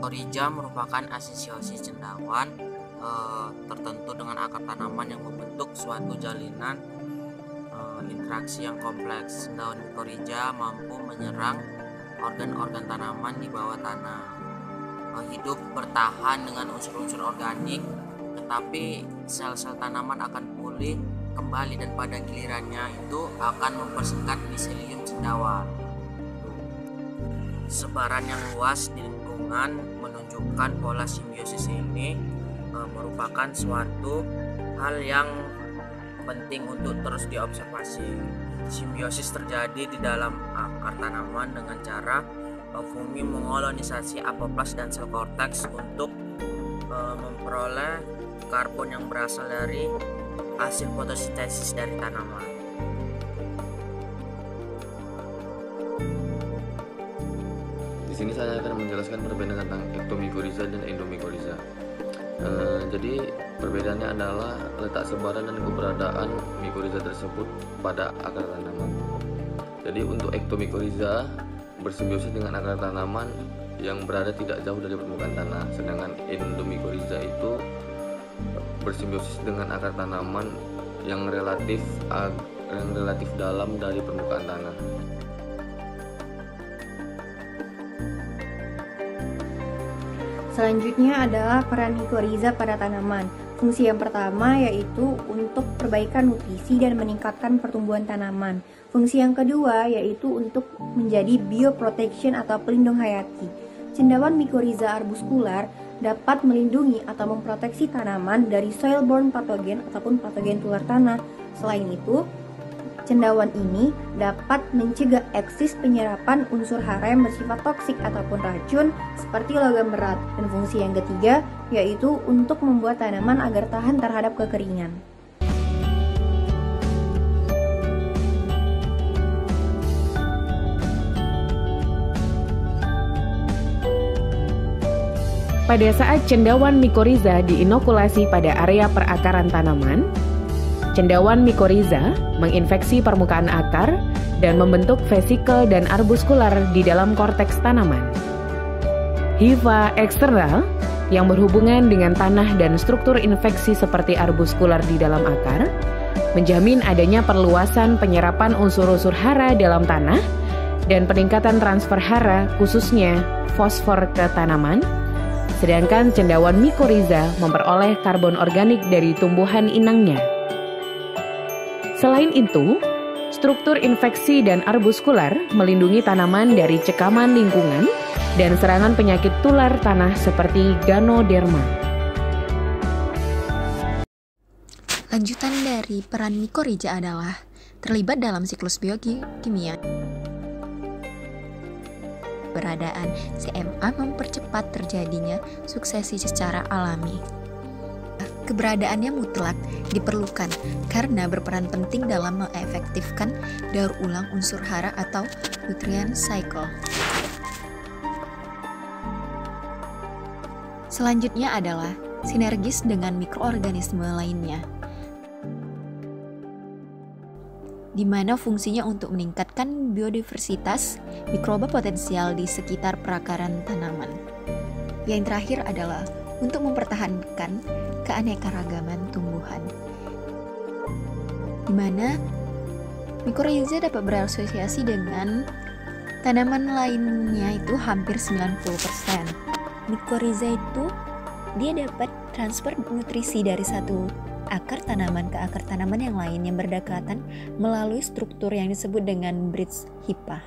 Mycorrhiza merupakan asosiasi cendawan tertentu dengan akar tanaman yang membentuk suatu jalinan interaksi yang kompleks. Cendawan mycorrhiza mampu menyerang organ-organ tanaman di bawah tanah, hidup bertahan dengan unsur-unsur organik, tetapi sel-sel tanaman akan pulih kembali dan pada gilirannya itu akan mempersingkat miselium cendawan. Sebaran yang luas di lingkungan menunjukkan pola simbiosis ini merupakan suatu hal yang penting untuk terus diobservasi. Simbiosis terjadi di dalam akar tanaman dengan cara fungi mengolonisasi apoplas dan sel korteks untuk memperoleh karbon yang berasal dari hasil fotosintesis dari tanaman. Di sini saya akan menjelaskan perbedaan tentang ektomycorrhiza dan endomycorrhiza. Jadi perbedaannya adalah letak sebaran dan keberadaan mycorrhiza tersebut pada akar tanaman. Jadi untuk ektomycorrhiza bersimbiosis dengan akar tanaman yang berada tidak jauh dari permukaan tanah, sedangkan endomycorrhiza itu bersimbiosis dengan akar tanaman yang relatif dalam dari permukaan tanah. Selanjutnya adalah peran mycorrhiza pada tanaman. Fungsi yang pertama yaitu untuk perbaikan nutrisi dan meningkatkan pertumbuhan tanaman. Fungsi yang kedua yaitu untuk menjadi bioprotection atau pelindung hayati. Cendawan mycorrhiza arbuskular dapat melindungi atau memproteksi tanaman dari soil-borne pathogen ataupun patogen tular tanah. Selain itu, cendawan ini dapat mencegah eksis penyerapan unsur hara yang bersifat toksik ataupun racun seperti logam berat. Dan fungsi yang ketiga yaitu untuk membuat tanaman agar tahan terhadap kekeringan. Pada saat cendawan mycorrhiza diinokulasi pada area perakaran tanaman, cendawan mycorrhiza menginfeksi permukaan akar dan membentuk vesikel dan arbuskular di dalam korteks tanaman. Hifa eksternal yang berhubungan dengan tanah dan struktur infeksi seperti arbuskular di dalam akar menjamin adanya perluasan penyerapan unsur-unsur hara dalam tanah dan peningkatan transfer hara khususnya fosfor ke tanaman. Sedangkan cendawan mycorrhiza memperoleh karbon organik dari tumbuhan inangnya. Selain itu, struktur infeksi dan arbuskular melindungi tanaman dari cekaman lingkungan dan serangan penyakit tular tanah seperti Ganoderma. Lanjutan dari peran mycorrhiza adalah terlibat dalam siklus biokimia. Keberadaan CMA mempercepat terjadinya suksesi secara alami. Keberadaannya mutlak diperlukan karena berperan penting dalam mengefektifkan daur ulang unsur hara atau nutrient cycle. Selanjutnya adalah sinergis dengan mikroorganisme lainnya, di mana fungsinya untuk meningkatkan biodiversitas mikroba potensial di sekitar perakaran tanaman. Yang terakhir adalah untuk mempertahankan keanekaragaman tumbuhan, di mana mycorrhiza dapat berasosiasi dengan tanaman lainnya itu hampir 90%. Mycorrhiza itu dia dapat transfer nutrisi dari satu akar tanaman ke akar tanaman yang lain yang berdekatan melalui struktur yang disebut dengan bridge HIPA.